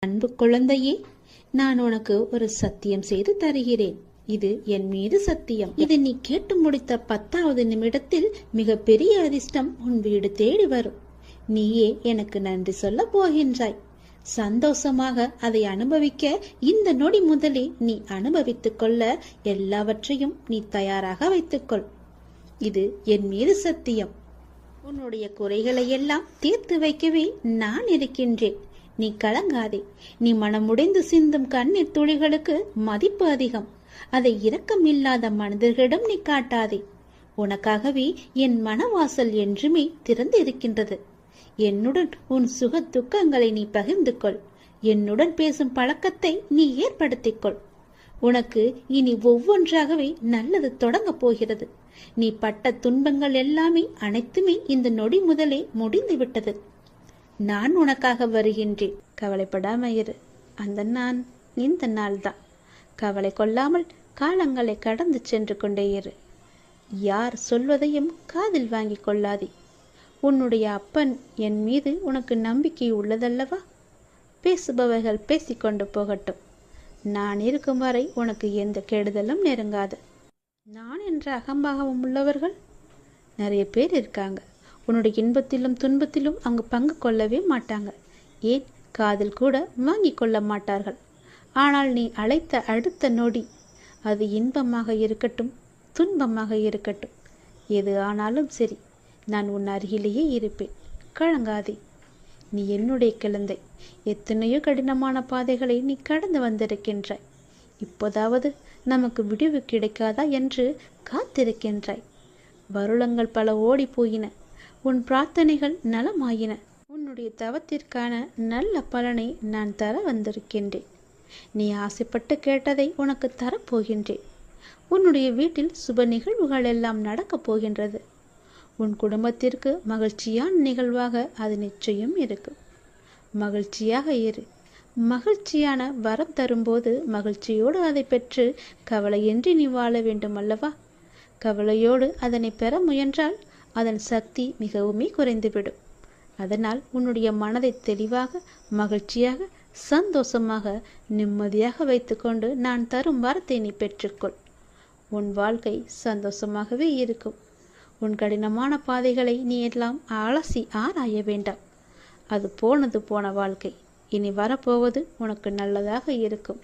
அன்பு குழந்தையே, நான் உனக்கு ஒரு சத்தியம் செய்து தருகிறேன். இது என் மீது சத்தியம். இது நீ கேட்டு முடித்த 10வது நிமிடத்தில் மிக பெரிய அதிர்ஷ்டம் உன் வீடு தேடி வரும். நீயே எனக்கு நன்றி சொல்ல போகின்றாய். சந்தோஷமாக அதை அனுபவிக்க இந்த நொடி முதலே நீ அனுபவித்துக் கொள்ள எல்லாவற்றையும் நீ தயாராக வைத்துக்கொள். இது என் மீது சத்தியம். உன்னுடைய குறைகளை எல்லாம் தீர்த்து வைக்கவே நான் இருக்கின்றேன். நீ கலங்காதே. நீ மனமுடைந்து சிந்தும் கண்ணீர் துளிகளுக்கு மதிப்பு அதிகம். அதை இரக்கமில்லாத மனிதர்களிடம் நீ காட்டாதே. உனக்காகவே என் மனவாசல் என்றுமே திறந்து இருக்கின்றது. என்னுடன் உன் சுக துக்கங்களை நீ பகிர்ந்து கொள். என்னுடன் பேசும் பழக்கத்தை நீ ஏற்படுத்திக் கொள். உனக்கு இனி ஒவ்வொன்றாகவே நல்லது தொடங்கப் போகிறது. நீ பட்ட துன்பங்கள் எல்லாமே அனைத்துமே இந்த நொடி முதலே முடிந்து விட்டது. நான் உனக்காக வருகின்றேன். கவலைப்படாம இரு. அந்த நான் இந்த நாள்தான். கவலை கொள்ளாமல் காலங்களை கடந்து சென்று கொண்டே இரு. யார் சொல்வதையும் காதில் வாங்கி கொள்ளாதே. உன்னுடைய அப்பன் என் மீது உனக்கு நம்பிக்கை உள்ளதல்லவா? பேசுபவர்கள் பேசிக்கொண்டு போகட்டும். நான் இருக்கும் வரை உனக்கு எந்த கெடுதலும் நெருங்காது. நான் என்ற அகம்பாகம் உள்ளவர்கள் நிறைய பேர் இருக்காங்க. உன்னுடைய இன்பத்திலும் துன்பத்திலும் அவங்க பங்கு கொள்ளவே மாட்டாங்க. ஏன் காதில் கூட வாங்கி கொள்ள மாட்டார்கள். ஆனால் நீ அழைத்த அடுத்த நொடி, அது இன்பமாக இருக்கட்டும் துன்பமாக இருக்கட்டும், எது ஆனாலும் சரி, நான் உன் அருகிலேயே இருப்பேன். கலங்காதே. நீ என்னுடைய குழந்தை. எத்தனையோ கடினமான பாதைகளை நீ கடந்து வந்திருக்கின்றாய். இப்போதாவது நமக்கு விடிவு கிடைக்காதா என்று காத்திருக்கின்றாய். வருடங்கள் பல ஓடி போயின. உன் பிரார்த்தனைகள் நலமாயின. உன்னுடைய தவத்திற்கான நல்ல பலனை நான் தர வந்திருக்கின்றேன். நீ ஆசைப்பட்டு கேட்டதை உனக்கு தரப்போகின்றேன். உன்னுடைய வீட்டில் சுப நிகழ்வுகள் எல்லாம் நடக்கப் போகின்றது. உன் குடும்பத்திற்கு மகிழ்ச்சியான நிகழ்வாக அது நிச்சயம் இருக்கும். மகிழ்ச்சியாக இரு. மகிழ்ச்சியான வரம் தரும்போது மகிழ்ச்சியோடு அதை பெற்று கவலையின்றி நீ வாழ வேண்டும் அல்லவா? கவலையோடு அதனை பெற முயன்றால் அதன் சக்தி மிகவுமே குறைந்துவிடும். அதனால் உன்னுடைய மனதை தெளிவாக, மகிழ்ச்சியாக, சந்தோஷமாக, நிம்மதியாக வைத்துக்கொண்டு நான் தரும் வார்த்தை நீ பெற்றுக்கொள். உன் வாழ்க்கை சந்தோஷமாகவே இருக்கும். உன் கடினமான பாதைகளை நீ எல்லாம் அலசி ஆராய வேண்டாம். அது போனது போன வாழ்க்கை. இனி வரப்போவது உனக்கு நல்லதாக இருக்கும்.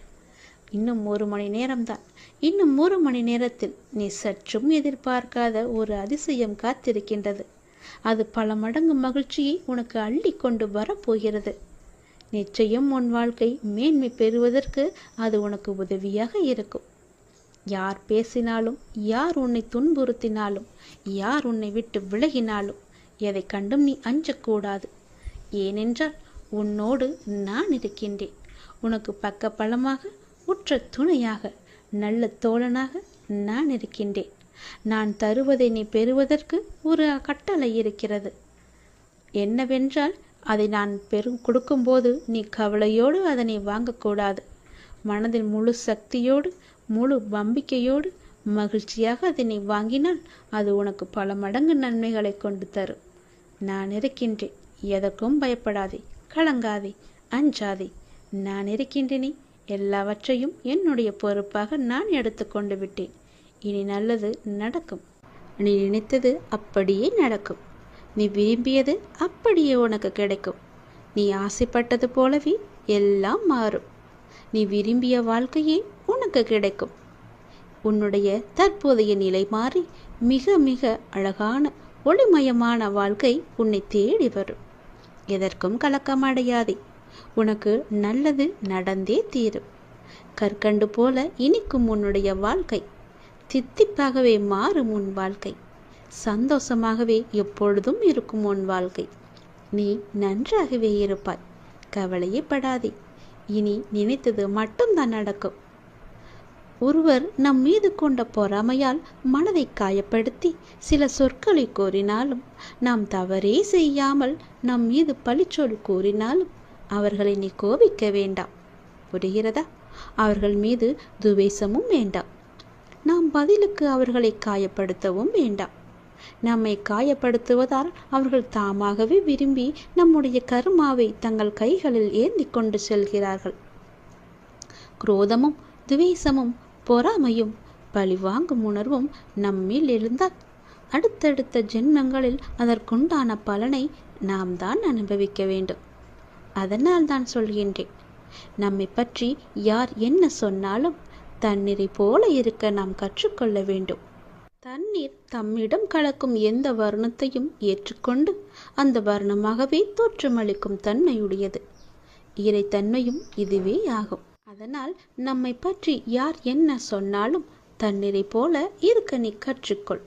இன்னும் 1 மணி நேரம்தான். இன்னும் 1 மணி நேரத்தில் நீ சற்றும் எதிர்பார்க்காத ஒரு அதிசயம் காத்திருக்கின்றது. அது பல மடங்கு மகிழ்ச்சியை உனக்கு அள்ளி கொண்டு வரப்போகிறது. நிச்சயம் உன் வாழ்க்கை மேன்மை பெறுவதற்கு அது உனக்கு உதவியாக இருக்கும். யார் பேசினாலும், யார் உன்னை துன்புறுத்தினாலும், யார் உன்னை விட்டு விலகினாலும் எதை கண்டும் நீ அஞ்சக்கூடாது. ஏனென்றால் உன்னோடு நான் இருக்கின்றேன். உனக்கு பக்க பலமாக, உற்ற துணையாக, நல்ல தோழனாக நான் இருக்கின்றேன். நான் தருவதை நீ பெறுவதற்கு ஒரு கட்டளை இருக்கிறது. என்னவென்றால், அதை நான் கொடுக்கும்போது நீ கவலையோடு அதனை வாங்கக்கூடாது. மனதின் முழு சக்தியோடு, முழு நம்பிக்கையோடு, மகிழ்ச்சியாக அதனை வாங்கினால் அது உனக்கு பல மடங்கு நன்மைகளை கொண்டு தரும். நான் இருக்கின்றேன். எதற்கும் பயப்படாதே, கலங்காதே, அஞ்சாதே. நான் இருக்கின்றேனே. எல்லாவற்றையும் என்னுடைய பொறுப்பாக நான் எடுத்துக்கொண்டு விட்டேன். இனி நல்லது நடக்கும். நீ நினைத்தது அப்படியே நடக்கும். நீ விரும்பியது அப்படியே உனக்கு கிடைக்கும். நீ ஆசைப்பட்டது போலவே எல்லாம் மாறும். நீ விரும்பிய வாழ்க்கையே உனக்கு கிடைக்கும். உன்னுடைய தற்போதைய நிலை மாறி மிக மிக அழகான ஒளிமயமான வாழ்க்கை உன்னை தேடி வரும். எதற்கும் கலக்கமடையாதே. உனக்கு நல்லது நடந்தே தீரும். கற்கண்டு போல இனிக்கும் உன்னுடைய வாழ்க்கை. தித்திப்பாகவே மாறும் உன் வாழ்க்கை. சந்தோஷமாகவே எப்பொழுதும் இருக்கும் உன் வாழ்க்கை. நீ நன்றாகவே இருப்பாய். கவலையே படாதே. இனி நினைத்தது மட்டும்தான் நடக்கும். ஒருவர் நம் மீது கொண்ட பொறாமையால் மனதை காயப்படுத்தி சில சொற்களை கூறினாலும், நாம் தவறே செய்யாமல் நம் மீது பழிச்சொல் கூறினாலும் அவர்களை நீ கோபிக்க வேண்டாம். புரிகிறதா? அவர்கள் மீது துவேஷமும் வேண்டாம். நாம் பதிலுக்கு அவர்களை காயப்படுத்தவும் வேண்டாம். நம்மை காயப்படுத்துவதால் அவர்கள் தாமாகவே விரும்பி நம்முடைய கர்மாவை தங்கள் கைகளில் ஏந்தி கொண்டு செல்கிறார்கள். குரோதமும் துவேஷமும் பொறாமையும் பழிவாங்கும் உணர்வும் நம்மில் எழுந்தால் அடுத்தடுத்த ஜென்மங்களில் அதற்குண்டான பலனை நாம் தான் அனுபவிக்க வேண்டும். அதனால் தான் சொல்கின்றேன், நம்மை பற்றி யார் என்ன சொன்னாலும் தண்ணீரை போல இருக்க நாம் கற்றுக்கொள்ள வேண்டும். தண்ணீர் தம்மிடம் கலக்கும் எந்த வர்ணத்தையும் ஏற்றுக்கொண்டு அந்த வர்ணமாகவே தோற்றமளிக்கும் தன்மையுடையது. இறைத்தன்மையும் இதுவே ஆகும். அதனால் நம்மை பற்றி யார் என்ன சொன்னாலும் தண்ணீரை போல இருக்க நீ கற்றுக்கொள்.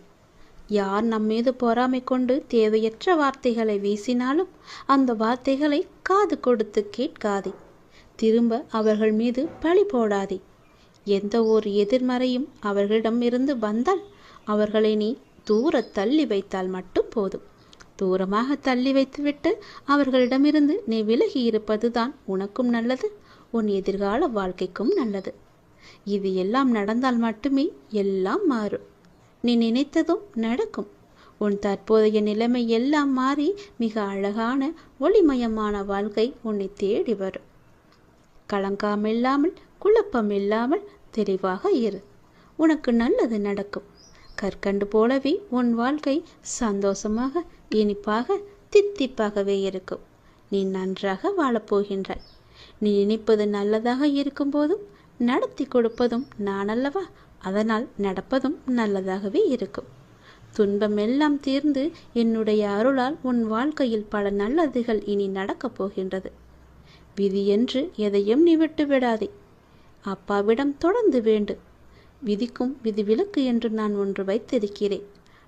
யார் நம்மீது பொறாமை கொண்டு தேவையற்ற வார்த்தைகளை வீசினாலும் அந்த வார்த்தைகளை காது கொடுத்து கேட்காதே. திரும்ப அவர்கள் மீது பழி போடாதே. எந்த ஒரு எதிர்மறையும் அவர்களிடம் இருந்து வந்தால் அவர்களை நீ தூர தள்ளி வைத்தால் மட்டும் போதும். தூரமாக தள்ளி வைத்துவிட்டு அவர்களிடமிருந்து நீ விலகி இருப்பதுதான் உனக்கும் நல்லது, உன் எதிர்கால வாழ்க்கைக்கும் நல்லது. இது எல்லாம் நடந்தால் மட்டுமே எல்லாம் மாறும். நீ நினைத்ததும் நடக்கும். உன் தற்போதைய நிலைமை எல்லாம் மாறி மிக அழகான ஒளிமயமான வாழ்க்கை உன்னை தேடி வரும். கலங்காமில்லாமல் குழப்பமில்லாமல் தெளிவாக இரு. உனக்கு நல்லது நடக்கும். கற்கண்டு போலவே உன் வாழ்க்கை சந்தோஷமாக இனிப்பாக தித்திப்பாகவே இருக்கும். நீ நன்றாக வாழப்போகின்றாய். நீ நினைப்பது நல்லதாக இருக்கும் போதும் நடத்தி கொடுப்பதும் நான் அல்லவா? அதனால் நடப்பதும் நல்லதாகவே இருக்கும். துன்பம் எல்லாம் தீர்ந்து என்னுடைய அருளால் உன் வாழ்க்கையில் பல நல்லதுகள் இனி நடக்கப் போகின்றது. விதி என்று எதையும் நீ விட்டு விடாதே. அப்பாவிடம் தொடர்ந்து வேண்டு. விதிக்கும் விதிவிலக்கு என்று நான் ஒன்று வைத்திருக்கிறேன்.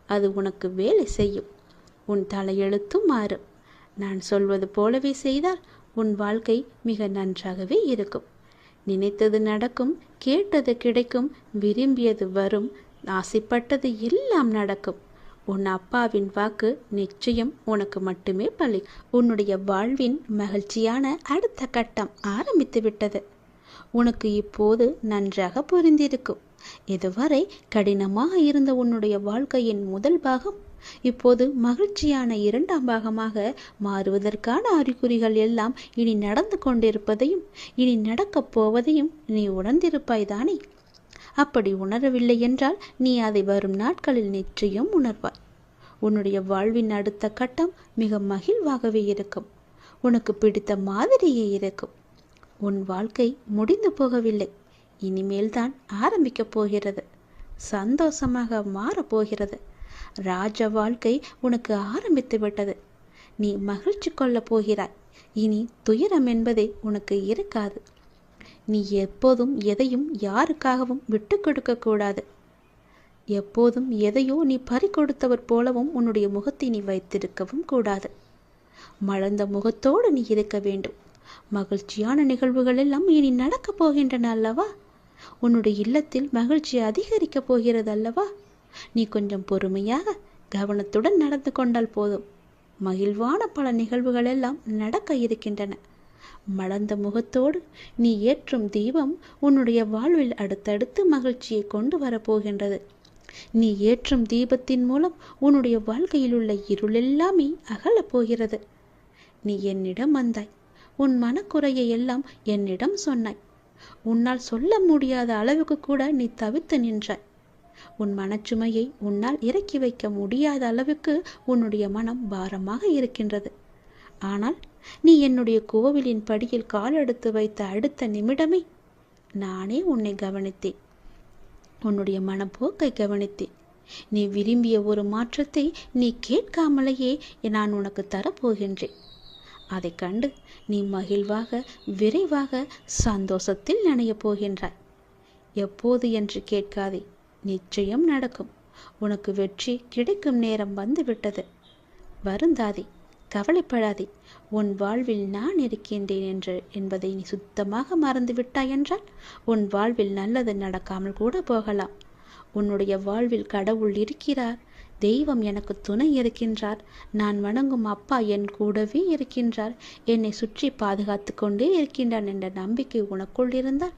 அது உனக்கு வேலை செய்யும். உன் தலையெழுத்தும் மாறும். நான் சொல்வது போலவே செய்தால் உன் வாழ்க்கை மிக நன்றாகவே இருக்கும். நினைத்தது நடக்கும், கேட்டது கிடைக்கும், விரும்பியது வரும், ஆசைப்பட்டது எல்லாம் நடக்கும். உன் அப்பாவின் வாக்கு நிச்சயம் உனக்கு மட்டுமே பலிக்கும். உன்னுடைய வாழ்வின் மகிழ்ச்சியான அடுத்த கட்டம் ஆரம்பித்து விட்டது. உனக்கு இப்போது நன்றாக புரிந்திருக்கும். இதுவரை கடினமாக இருந்த உன்னுடைய வாழ்க்கையின் முதல் பாகம் இப்போது மகிழ்ச்சியான இரண்டாம் பாகமாக மாறுவதற்கான அறிகுறிகள் எல்லாம் இனி நடந்து கொண்டிருப்பதையும் இனி நடக்கப் போவதையும் நீ உணர்ந்திருப்பாய்தானே? அப்படி உணரவில்லை என்றால் நீ அதை வரும் நாட்களில் நிச்சயம் உணர்வாய். உன்னுடைய வாழ்வின் அடுத்த கட்டம் மிக மகிழ்வாகவே இருக்கும். உனக்கு பிடித்த மாதிரியே இருக்கும். உன் வாழ்க்கை முடிந்து போகவில்லை. இனிமேல் தான் ஆரம்பிக்கப் போகிறது. சந்தோஷமாக மாறப்போகிறது. ராஜ வாழ்க்கை உனக்கு ஆரம்பித்து விட்டது. நீ மகிழ்ச்சி கொள்ளப் போகிறாய். இனி துயரம் என்பதே உனக்கு இருக்காது. நீ எப்போதும் எதையும் யாருக்காகவும் விட்டு கொடுக்க கூடாது. எப்போதும் எதையோ நீ பறிகொடுத்தவர் போலவும் உன்னுடைய முகத்தை நீ வைத்திருக்கவும் கூடாது. மலர்ந்த முகத்தோடு நீ இருக்க வேண்டும். மகிழ்ச்சியான நிகழ்வுகள் எல்லாம் இனி நடக்கப் போகின்றன அல்லவா? உன்னுடைய இல்லத்தில் மகிழ்ச்சி அதிகரிக்கப் போகிறது அல்லவா? நீ கொஞ்சம் பொறுமையாக கவனத்துடன் நடந்து கொண்டால் போதும். மகிழ்வான பல நிகழ்வுகள் எல்லாம் நடக்க இருக்கின்றன. மலர்ந்த முகத்தோடு நீ ஏற்றும் தீபம் உன்னுடைய வாழ்வில் அடுத்தடுத்து மகிழ்ச்சியை கொண்டு வரப்போகின்றது. நீ ஏற்றும் தீபத்தின் மூலம் உன்னுடைய வாழ்க்கையில் உள்ள இருளெல்லாமே அகலப் போகிறது. நீ என்னிடம் வந்தாய். உன் மனக்குறையை எல்லாம் என்னிடம் சொன்னாய். உன்னால் சொல்ல முடியாத அளவுக்கு கூட நீ தவித்து நின்றாய். உன் மனச்சுமையை உன்னால் இறக்கி வைக்க முடியாத அளவுக்கு உன்னுடைய மனம் பாரமாக இருக்கின்றது. ஆனால் நீ என்னுடைய கோவிலின் படியில் காலெடுத்து வைத்த அடுத்த நிமிடமே நானே உன்னை கவனித்தேன். உன்னுடைய மனப்போக்கை கவனித்தேன். நீ விரும்பிய ஒரு மாற்றத்தை நீ கேட்காமலேயே நான் உனக்கு தரப்போகின்றேன். அதை கண்டு நீ மகிழ்வாக விரைவாக சந்தோஷத்தில் நனையப் போகின்றாய். எப்போது என்று கேட்காதே. நிச்சயம் நடக்கும். உனக்கு வெற்றி கிடைக்கும் நேரம் வந்துவிட்டது. வருந்தாதே, கவலைப்படாதே. உன் வாழ்வில் நான் இருக்கின்றேன் என்பதை நீ சுத்தமாக மறந்து விட்டாய் என்றால் உன் வாழ்வில் நல்லது நடக்காமல் கூட போகலாம். உன்னுடைய வாழ்வில் கடவுள் இருக்கிறார். தெய்வம் எனக்கு துணை இருக்கின்றார். நான் வணங்கும் அப்பா என் கூடவே இருக்கின்றார். என்னை சுற்றி பாதுகாத்து கொண்டே இருக்கின்றான் என்ற நம்பிக்கை உனக்குள் இருந்தால்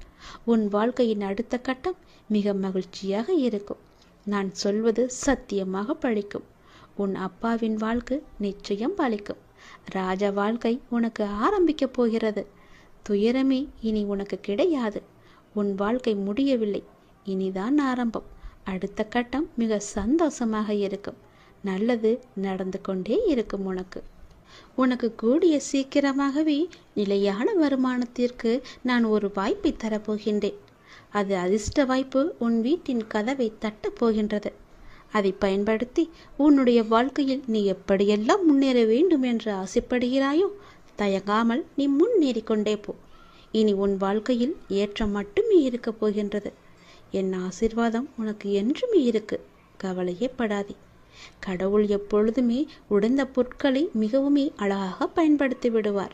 உன் வாழ்க்கையின் அடுத்த கட்டம் மிக மகிழ்ச்சியாக இருக்கும். நான் சொல்வது சத்தியமாக பழிக்கும். உன் அப்பாவின் வாழ்க்கை நிச்சயம் பலிக்கும். ராஜ வாழ்க்கை உனக்கு ஆரம்பிக்கப் போகிறது. துயரமே இனி உனக்கு கிடையாது. உன் வாழ்க்கை முடியவில்லை, இனிதான் ஆரம்பம். அடுத்த கட்டம் மிக சந்தோஷமாக இருக்கும். நல்லது நடந்து கொண்டே இருக்கும். உனக்கு கூடிய சீக்கிரமாகவே நிலையான வருமானத்திற்கு நான் ஒரு வாய்ப்பை தரப்போகின்றேன். அது அதிர்ஷ்ட வாய்ப்பு உன் வீட்டின் கதவை தட்டப் போகின்றது. அதை பயன்படுத்தி உன்னுடைய வாழ்க்கையில் நீ எப்படியெல்லாம் முன்னேற வேண்டும் என்று ஆசைப்படுகிறாயோ தயங்காமல் நீ முன்னேறி கொண்டே போ. இனி உன் வாழ்க்கையில் ஏற்றம் மட்டுமே இருக்கப் போகின்றது. என் ஆசீர்வாதம் உனக்கு என்றுமே இருக்கு. கவலையே படாதே. கடவுள் எப்பொழுதுமே உடைந்த பொருட்களை மிகவுமே அழகாக பயன்படுத்தி விடுவார்.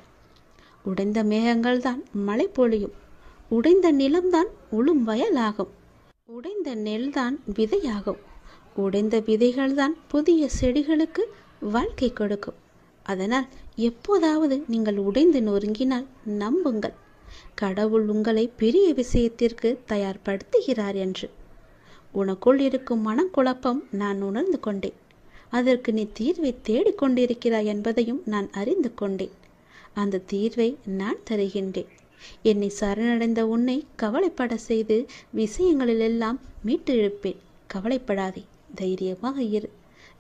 உடைந்த மேகங்கள் தான் மழை பொழியும். உடைந்த நிலம்தான் உளும் வயலாகும். உடைந்த நெல்தான் விதையாகும். உடைந்த விதைகள்தான் புதிய செடிகளுக்கு வாழ்க்கை கொடுக்கும். அதனால் எப்போதாவது நீங்கள் உடைந்து நொறுங்கினால் நம்புங்கள், கடவுள் உங்களை பெரிய விஷயத்திற்கு தயார்படுத்துகிறார் என்று. உனக்குள் இருக்கும் மனக்குழப்பம் நான் உணர்ந்து கொண்டேன். அதற்கு நீ தீர்வை தேடிக்கொண்டிருக்கிறாய் என்பதையும் நான் அறிந்து கொண்டேன். அந்த தீர்வை நான் தருகின்றேன். என்னை சரணடைந்த உன்னை கவலைப்பட செய்து விஷயங்களிலெல்லாம் மீட்டு இழுப்பேன். கவலைப்படாதே, தைரியமாக இரு,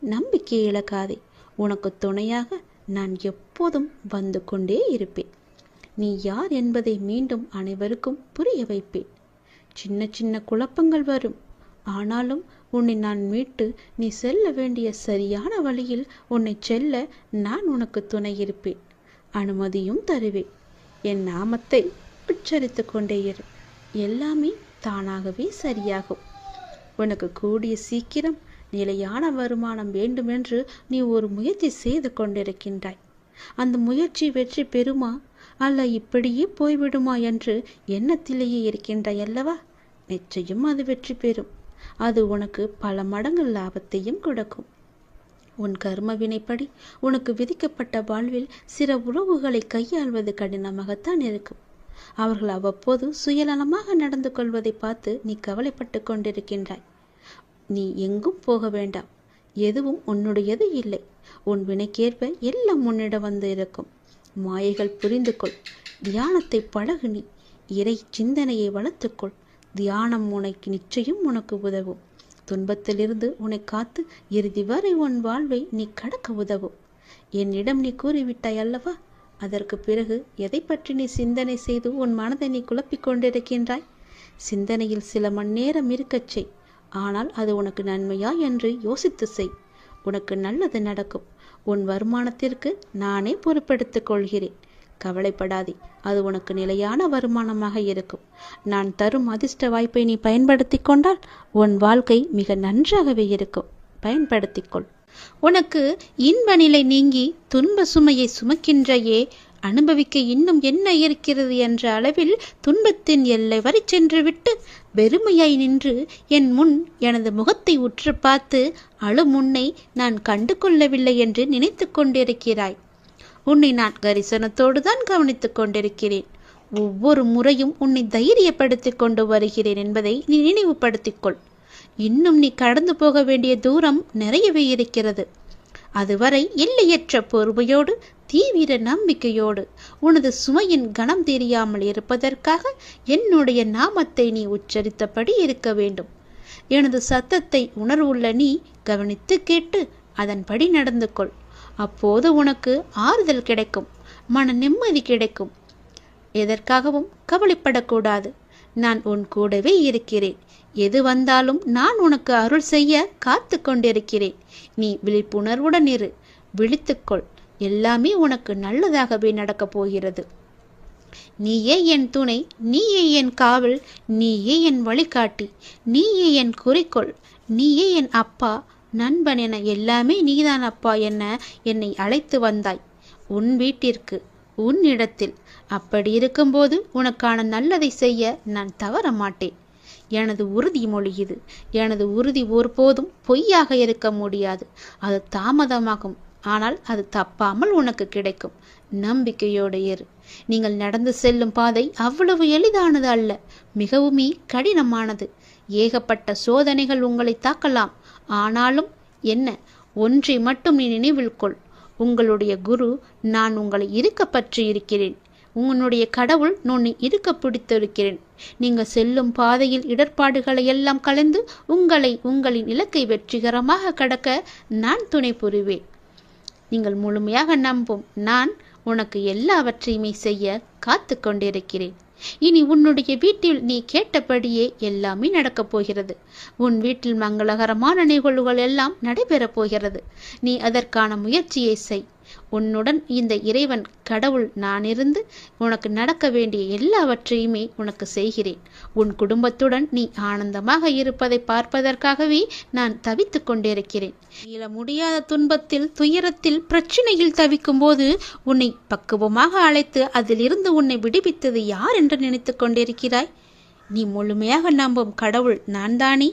நம்பிக்கை இழக்காதே. உனக்கு துணையாக நான் எப்போதும் வந்து கொண்டே இருப்பேன். நீ யார் என்பதை மீண்டும் அனைவருக்கும் புரிய வைப்பேன். சின்ன சின்ன குழப்பங்கள் வரும், ஆனாலும் உன்னை நான் மீட்டு நீ செல்ல வேண்டிய சரியான வழியில் உன்னை செல்ல நான் உனக்கு துணை இருப்பேன். அனுமதியும் தருவேன். என் நாமத்தை உச்சரித்து கொண்டே இரு. எல்லாமே தானாகவே சரியாகும். உனக்கு கூடிய சீக்கிரம் நிலையான வருமானம் வேண்டுமென்று நீ ஒரு முயற்சி செய்து கொண்டிருக்கின்றாய். அந்த முயற்சி வெற்றி பெறுமா அல்ல இப்படியே போய்விடுமா என்று எண்ணத்திலேயே இருக்கின்றாய் அல்லவா? நிச்சயம் அது வெற்றி பெறும். அது உனக்கு பல மடங்கு லாபத்தையும் கொடுக்கும். உன் கர்ம வினைப்படி உனக்கு விதிக்கப்பட்ட வாழ்வில் சில உறவுகளை கையாள்வது கடினமாகத்தான் இருக்கும். அவர்கள் அவ்வப்போது சுயநலமாக நடந்து கொள்வதை பார்த்து நீ கவலைப்பட்டு கொண்டிருக்கின்றாய். நீ எங்கும் போக வேண்டாம். எதுவும் உன்னுடையது இல்லை. உன் வினைக்கேற்ப எல்லாம் உன்னிடம் வந்து இருக்கும். மாயைகள் புரிந்து கொள். தியானத்தை பழகு. நீ இறை சிந்தனையை வளர்த்துக்கொள். தியானம் உனக்கு நிச்சயம் உனக்கு உதவும். துன்பத்திலிருந்து உன்னை காத்து இறுதி வரை உன் வாழ்வை நீ கடக்க உதவும். என்னிடம் நீ கூறிவிட்டாய் அல்லவா? அதற்கு பிறகு எதை பற்றி நீ சிந்தனை செய்து உன் மனதை நீ குழப்பிக் கொண்டிருக்கின்றாய்? சிந்தனையில் சில மணி நேரம் இருக்கச் செய். ஆனால் அது உனக்கு நன்மையா என்று யோசித்து செய். உனக்கு நல்லது நடக்கும். உன் வருமானத்திற்கு நானே பொறுப்பெடுத்துக் கொள்கிறேன். கவலைப்படாதே, அது உனக்கு நிலையான வருமானமாக இருக்கும். நான் தரும் அதிர்ஷ்ட வாய்ப்பை நீ பயன்படுத்தி கொண்டால் உன் வாழ்க்கை மிக நன்றாகவே இருக்கும். பயன்படுத்திக்கொள். உனக்கு இன்ப நிலை நீங்கி துன்ப சுமையை சுமக்கின்றையே, அனுபவிக்க இன்னும் என்ன இருக்கிறது என்ற அளவில் துன்பத்தின் எல்லை வரை சென்று விட்டு வெறுமையாய் நின்று என் முன் எனது முகத்தை உற்று பார்த்து அழும் உன்னை நான் கண்டு கொள்ளவில்லை என்று நினைத்து கொண்டிருக்கிறாய். உன்னை நான் கரிசனத்தோடு தான் கவனித்துக் கொண்டிருக்கிறேன். ஒவ்வொரு முறையும் உன்னை தைரியப்படுத்தி கொண்டு வருகிறேன் என்பதை நீ நினைவுபடுத்திக்கொள். இன்னும் நீ கடந்து போக வேண்டிய தூரம் நிறையவே இருக்கிறது. அதுவரை எல்லையற்ற பொறுமையோடு தீவிர நம்பிக்கையோடு உனது சுமையின் கணம் தெரியாமல் இருப்பதற்காக என்னுடைய நாமத்தை நீ உச்சரித்தபடி இருக்க வேண்டும். எனது சத்தத்தை உணர்வுள்ள நீ கவனித்து கேட்டு அதன்படி நடந்து கொள். அப்போது உனக்கு ஆறுதல் கிடைக்கும், மன நிம்மதி கிடைக்கும். எதற்காகவும் கவலைப்படக்கூடாது. நான் உன் கூடவே இருக்கிறேன். எது வந்தாலும் நான் உனக்கு அருள் செய்ய காத்து கொண்டிருக்கிறேன். நீ விழிப்புணர்வுடன் இரு, விழித்துக்கொள். எல்லாமே உனக்கு நல்லதாகவே நடக்கப் போகிறது. நீயே என் துணை, நீயே என் காவல், நீயே என் வழிகாட்டி, நீயே என் குறிக்கோள், நீயே என் அப்பா, நண்பன் என எல்லாமே நீதான் அப்பா என என்னை அழைத்து வந்தாய் உன் வீட்டிற்கு, உன் இடத்தில். அப்படி இருக்கும்போது உனக்கான நல்லதை செய்ய நான் தவற மாட்டேன். எனது உறுதிமொழி இது. எனது உறுதி ஒருபோதும் பொய்யாக இருக்க முடியாது. அது தாமதமாகும், ஆனால் அது தப்பாமல் உனக்கு கிடைக்கும். நம்பிக்கையோடு இரு. நீங்கள் நடந்து செல்லும் பாதை அவ்வளவு எளிதானது அல்ல, மிகவுமே கடினமானது. ஏகப்பட்ட சோதனைகள் உங்களை தாக்கலாம். ஆனாலும் என்ன, ஒன்றை மட்டும் நீ நினைவில் கொள், உங்களுடைய குரு நான் உங்களை இருக்க பற்றி இருக்கிறேன். உன்னுடைய கடவுள் உன்னை இருக்க பிடித்திருக்கிறேன். நீங்கள் செல்லும் பாதையில் இடர்பாடுகளை எல்லாம் கலந்து உங்களின் இலக்கை வெற்றிகரமாக கடக்க நான் துணை புரிவேன். நீங்கள் முழுமையாக நம்பும் நான் உனக்கு எல்லாவற்றையுமே செய்ய காத்து கொண்டிருக்கிறேன். இனி உன்னுடைய வீட்டில் நீ கேட்டபடியே எல்லாமே நடக்கப் போகிறது. உன் வீட்டில் மங்களகரமான நிகழ்வுகள் எல்லாம் நடைபெறப் போகிறது. நீ அதற்கான முயற்சியை செய். உன்னுடன் இந்த இறைவன் கடவுள் நான் இருந்து உனக்கு நடக்க வேண்டிய எல்லாவற்றையுமே உனக்கு செய்கிறேன். உன் குடும்பத்துடன் நீ ஆனந்தமாக இருப்பதை பார்ப்பதற்காகவே நான் தவித்து கொண்டிருக்கிறேன். இயல முடியாத துன்பத்தில், துயரத்தில், பிரச்சனையில் தவிக்கும் போது உன்னை பக்குவமாக அழைத்து அதிலிருந்து உன்னை விடுவித்தது யார் என்று நினைத்து கொண்டிருக்கிறாய்? நீ முழுமையாக நம்பும் கடவுள் நான் தானே,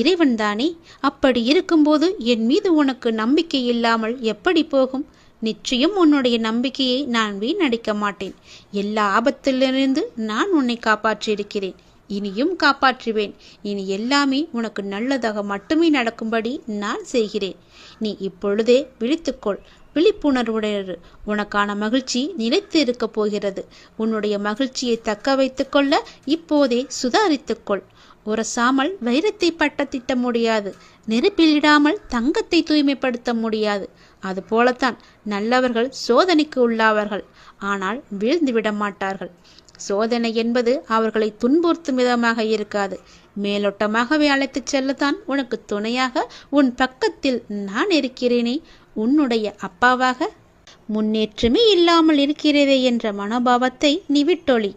இறைவன் தானே. அப்படி இருக்கும்போது என் மீது உனக்கு நம்பிக்கை இல்லாமல் எப்படி போகும்? நிச்சயம் உன்னுடைய நம்பிக்கையை நான் வீணடிக்க மாட்டேன். எல்லா ஆபத்திலிருந்து நான் உன்னை காப்பாற்றியிருக்கிறேன், இனியும் காப்பாற்றுவேன். இனி எல்லாமே உனக்கு நல்லதாக மட்டுமே நடக்கும்படி நான் செய்கிறேன். நீ இப்பொழுதே விழித்துக்கொள், விழிப்புணர்வுடையது. உனக்கான மகிழ்ச்சி நிலைத்து இருக்க போகிறது. உன்னுடைய மகிழ்ச்சியை தக்க வைத்து கொள்ள இப்போதே சுதாரித்துக்கொள். உரசாமல் வைரத்தை பட்ட திட்ட முடியாது, நெருப்பிலிடாமல் தங்கத்தை தூய்மைப்படுத்த முடியாது. அதுபோலத்தான் நல்லவர்கள் சோதனைக்கு உள்ளாவார்கள், ஆனால் வீழ்ந்து விட மாட்டார்கள். சோதனை என்பது அவர்களை துன்புறுத்தும் விதமாக இருக்காது, மேலோட்டமாகவே அழைத்துச் செல்லத்தான் உனக்கு துணையாக உன் பக்கத்தில் நான் இருக்கிறேனே, உன்னுடைய அப்பாவாக. முன்னேற்றமே இல்லாமல் இருக்கிறதே என்ற மனோபாவத்தை நீ விட்டொழி.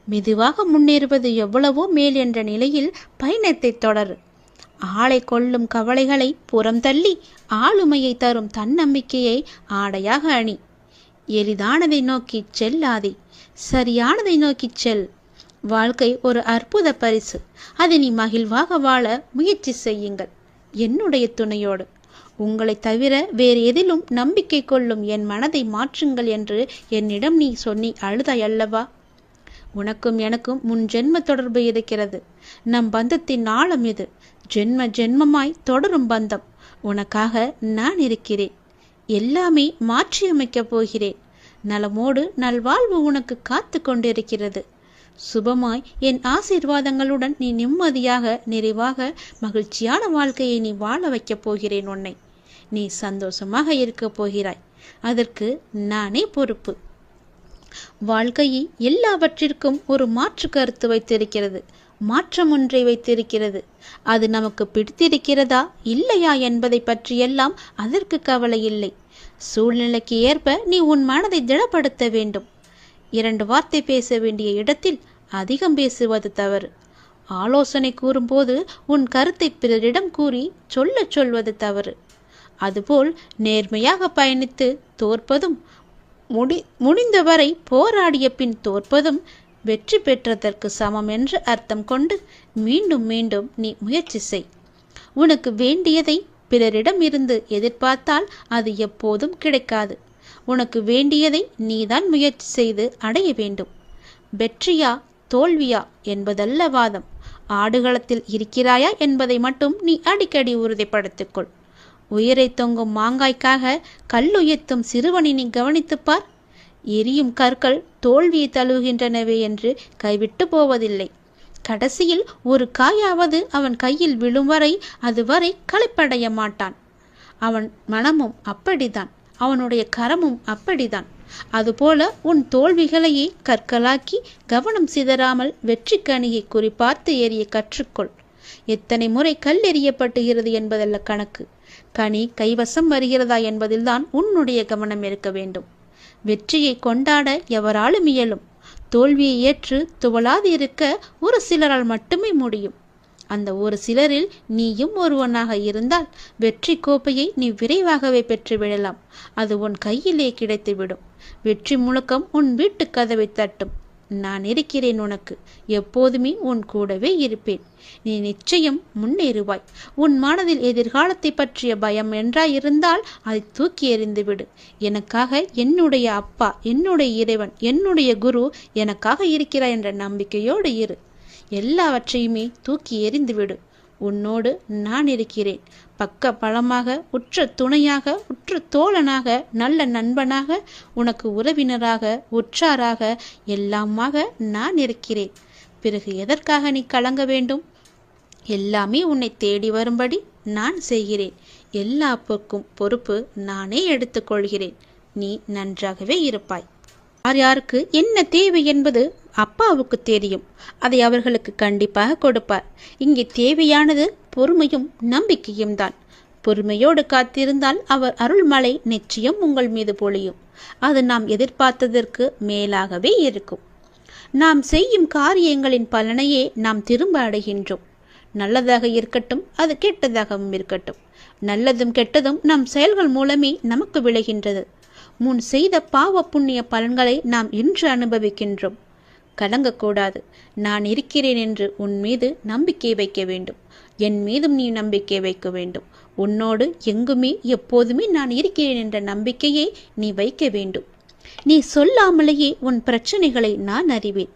மெதுவாக முன்னேறுவது எவ்வளவோ மேல் என்ற நிலையில் பயணத்தை தொடரு. ஆளை கொள்ளும் கவலைகளை புறம் தள்ளி ஆளுமையை தரும் தன்னம்பிக்கையை ஆடையாக அணி. எளிதானதை நோக்கி செல்லாதே, சரியானதை நோக்கி செல். வாழ்க்கை ஒரு அற்புத பரிசு. அதை நீ மகிழ்வாக வாழ முயற்சி செய்யுங்கள், என்னுடைய துணையோடு. உங்களை தவிர வேறு எதிலும் நம்பிக்கை கொள்ளும் என் மனதை மாற்றுங்கள் என்று என்னிடம் நீ சொன்னி அழுதாய் அல்லவா? உனக்கும் எனக்கும் முன் ஜென்ம தொடர்பு இருக்கிறது. நம் பந்தத்தின் ஆழம் இது, ஜென்ம ஜென்மமாய் தொடரும் பந்தம். உனக்காக நான் இருக்கிறேன். எல்லாமே மாற்றியமைக்கப் போகிறேன். நலமோடு நல்வாழ்வு உனக்கு காத்து கொண்டிருக்கிறது. சுபமாய் என் ஆசீர்வாதங்களுடன் நீ நிம்மதியாக, நிறைவாக, மகிழ்ச்சியான வாழ்க்கையை நீ வாழ வைக்கப் போகிறேன். உன்னை நீ சந்தோஷமாக இருக்கப் போகிறாய். அதற்கு நானே பொறுப்பு. வாழ்க்கையை எல்லாவற்றிற்கும் ஒரு மாற்று கருத்து வைத்திருக்கிறது, மாற்றம் ஒன்றை வைத்திருக்கிறது. அது நமக்கு பிடித்திருக்கிறதா இல்லையா என்பதை பற்றியெல்லாம் அதற்கு கவலை இல்லை. சூழ்நிலைக்கு ஏற்ப நீ உன் மனதை திடப்படுத்த வேண்டும். 2 வார்த்தை பேச வேண்டிய இடத்தில் அதிகம் பேசுவது தவறு. ஆலோசனை கூறும்போது உன் கருத்தை பிறரிடம் கூறி சொல்வது தவறு. அதுபோல் நேர்மையாக பயணித்து தோற்பதும், முடிந்தவரை போராடிய பின் தோற்பதும் வெற்றி பெற்றதற்கு சமம் என்று அர்த்தம் கொண்டு மீண்டும் மீண்டும் நீ முயற்சி செய். உனக்கு வேண்டியதை பிறரிடம் இருந்து எதிர்பார்த்தால் அது எப்போதும் கிடைக்காது. உனக்கு வேண்டியதை நீதான் முயற்சி செய்து அடைய வேண்டும். வெற்றியா தோல்வியா என்பதல்ல வாதம். ஆடுகளத்தில் இருக்கிறாயா என்பதை மட்டும் நீ அடிக்கடி உறுதிப்படுத்திக்கொள். உயிரை தொங்கும் மாங்காய்க்காக கல்லுயர்த்தும் சிறுவனை நீ கவனித்துப்பார். எரியும் கற்கள் தோல்வியை தழுவுகின்றனவே என்று கைவிட்டு போவதில்லை. கடைசியில் ஒரு காயாவது அவன் கையில் விழும் வரை அதுவரை களைப்படைய மாட்டான். அவன் மனமும் அப்படித்தான், அவனுடைய கரமும் அப்படித்தான். அதுபோல உன் தோல்விகளையே கற்களாக்கி கவனம் சிதறாமல் வெற்றி கனியை குறிப்பார்த்து எறிய கற்றுக்கொள். எத்தனை முறை கல் எறியப்பட்டுகிறது என்பதல்ல கணக்கு, கனி கைவசம் வருகிறதா என்பதில்தான் உன்னுடைய கவனம் இருக்க வேண்டும். வெற்றியை கொண்டாட எவராலும் இயலும். தோல்வியை ஏற்று துவளாது இருக்க ஒரு சிலரால் மட்டுமே முடியும். அந்த ஒரு சிலரில் நீயும் ஒருவனாக இருந்தால் வெற்றி கோப்பையை நீ விரைவாகவே பெற்றுவிடலாம். அது உன் கையிலே கிடைத்துவிடும். வெற்றி முழக்கம் உன் வீட்டு கதவை தட்டும். நான் இருக்கிறேன் உனக்கு, எப்போதுமே உன் கூடவே இருப்பேன். நீ நிச்சயம் முன்னேறுவாய். உன் மனதில் எதிர்காலத்தை பற்றிய பயம் என்றாயிருந்தால் அதை தூக்கி எறிந்துவிடு. எனக்காக என்னுடைய அப்பா, என்னுடைய இறைவன், என்னுடைய குரு எனக்காக இருக்கிறார் என்ற நம்பிக்கையோடு இரு. எல்லாவற்றையுமே தூக்கி எறிந்துவிடு. உன்னோடு நான் இருக்கிறேன். பக்க பலமாக, உற்ற துணையாக, உற்ற தோழனாக, நல்ல நண்பனாக, உனக்கு உறவினராக, உற்றாராக, எல்லாமாக நான் இருக்கிறேன். பிறகு எதற்காக நீ கலங்க வேண்டும்? எல்லாமே உன்னை தேடி வரும்படி நான் செய்கிறேன். எல்லா பொறுப்பு நானே எடுத்துக்கொள்கிறேன். நீ நன்றாகவே இருப்பாய். யார் யாருக்கு என்ன தேவை என்பது அப்பாவுக்கு தெரியும். அதை அவர்களுக்கு கண்டிப்பாக கொடுப்பார். இங்கே தேவையானது பொறுமையும் நம்பிக்கையும் தான். பொறுமையோடு காத்திருந்தால் அவர் அருள்மழை நிச்சயம் உங்கள் மீது பொழியும். அது நாம் எதிர்பார்த்ததற்கு மேலாகவே இருக்கும். நாம் செய்யும் காரியங்களின் பலனையே நாம் திரும்ப அடைகின்றோம். நல்லதாக இருக்கட்டும், அது கெட்டதாகவும் இருக்கட்டும். நல்லதும் கெட்டதும் நம் செயல்கள் மூலமே நமக்கு விளைகின்றது. முன் செய்த பாவ புண்ணிய பலன்களை நாம் இன்று அனுபவிக்கின்றோம். கலங்கக்கூடாது. நான் இருக்கிறேன் என்று உன் மீது நம்பிக்கை வைக்க வேண்டும். என் மீதும் நீ நம்பிக்கை வைக்க வேண்டும். உன்னோடு எங்குமே எப்போதுமே நான் இருக்கிறேன் என்ற நம்பிக்கையை நீ வைக்க வேண்டும். நீ சொல்லாமலேயே உன் பிரச்சனைகளை நான் அறிவேன்.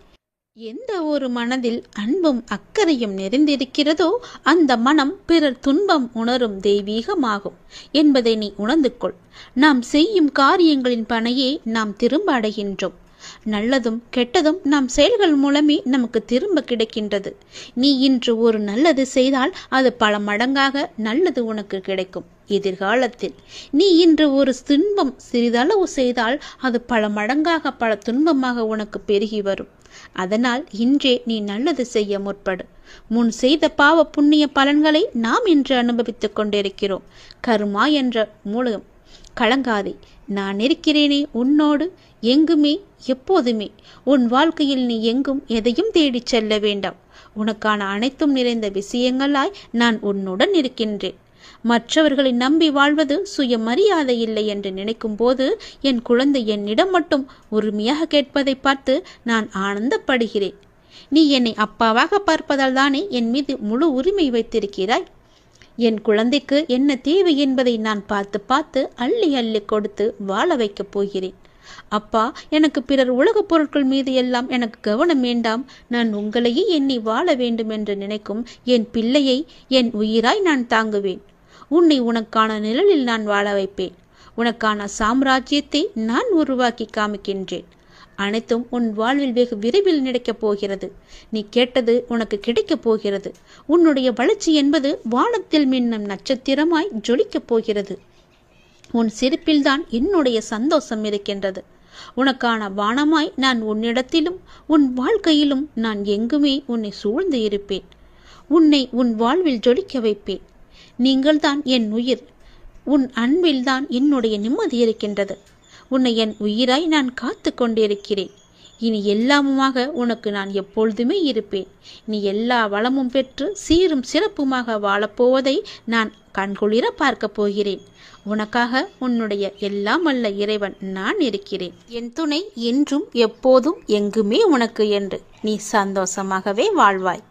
எந்த ஒரு மனதில் அன்பும் அக்கறையும் நிறைந்திருக்கிறதோ அந்த மனம் பிறர் துன்பம் உணரும் தெய்வீகமாகும் என்பதை நீ உணர்ந்து கொள். நாம் செய்யும் காரியங்களின் பணையை நாம் திரும்ப அடைகின்றோம். நல்லதும் கெட்டதும் நம் செயல்கள் மூலமே நமக்கு திரும்ப கிடைக்கின்றது. நீ இன்று ஒரு நல்லது செய்தால் அது பல மடங்காக நல்லது உனக்கு கிடைக்கும் எதிர்காலத்தில். நீ இன்று ஒரு துன்பம் சிறிதளவு செய்தால் அது பல மடங்காக பல துன்பமாக உனக்கு பெருகி வரும். அதனால் இன்றே நீ நல்லது செய்ய முற்படு. முன் செய்த பாவ புண்ணிய பலன்களை நாம் இன்று அனுபவித்துக் கொண்டிருக்கிறோம். கர்மா என்ற மூலம் கலங்காதே. நான் இருக்கிறேனே உன்னோடு எங்குமே எப்போதுமே. உன் வாழ்க்கையில் நீ எங்கும் எதையும் தேடிச் செல்ல வேண்டாம். உனக்கான அனைத்தும் நிறைந்த விஷயங்களாய் நான் உன்னுடன் இருக்கின்றேன். மற்றவர்களை நம்பி வாழ்வது சுயமரியாதை இல்லை என்று நினைக்கும் போது என் குழந்தை என்னிடம் மட்டும் உரிமையாக கேட்பதை பார்த்து நான் ஆனந்தப்படுகிறேன். நீ என்னை அப்பாவாக பார்ப்பதால் தானே என் மீது முழு உரிமை வைத்திருக்கிறாய். என் குழந்தைக்கு என்ன தேவை என்பதை நான் பார்த்து பார்த்து அள்ளி அள்ளி கொடுத்து வாழ வைக்கப் போகிறேன். அப்பா, எனக்கு பிறர் உலகப் பொருட்கள் மீது எல்லாம் எனக்கு கவனம் வேண்டாம். நான் உங்களையே எண்ணி வாழ வேண்டும் என்று நினைக்கும் என் பிள்ளையை என் உயிராய் நான் தாங்குவேன். உன்னை உனக்கான நிழலில் நான் வாழ வைப்பேன். உனக்கான சாம்ராஜ்யத்தை நான் உருவாக்கி காமிக்கின்றேன். அனைத்தும் உன் வாழ்வில் வெகு விரைவில் நடக்கப் போகிறது. நீ கேட்டது உனக்கு கிடைக்கப் போகிறது. உன்னுடைய வளர்ச்சி என்பது வானத்தில் மின்னும் நட்சத்திரமாய் ஜொலிக்கப் போகிறது. உன் சிரிப்பில்தான் என்னுடைய சந்தோஷம் இருக்கின்றது. உனக்கான வானமாய் நான் உன்னிடத்திலும் உன் வாழ்க்கையிலும் நான் எங்குமே உன்னை சூழ்ந்து இருப்பேன். உன்னை உன் வாழ்வில் ஜொலிக்க வைப்பேன். நீங்கள்தான் என் உயிர். உன் அன்பில்தான் என்னுடைய நிம்மதி இருக்கின்றது. உன்னை என் உயிராய் நான் காத்து கொண்டிருக்கிறேன். இனி எல்லாமுமாக உனக்கு நான் எப்பொழுதுமே இருப்பேன். நீ எல்லா வளமும் பெற்று சீரும் சிறப்புமாக வாழப்போவதை நான் கண்குளிர பார்க்க போகிறேன். உனக்காக உன்னுடைய எல்லாம் வல்ல இறைவன் நான் இருக்கிறேன். என் துணை என்றும் எப்போதும் எங்குமே உனக்கு என்று நீ சந்தோஷமாகவே வாழ்வாய்.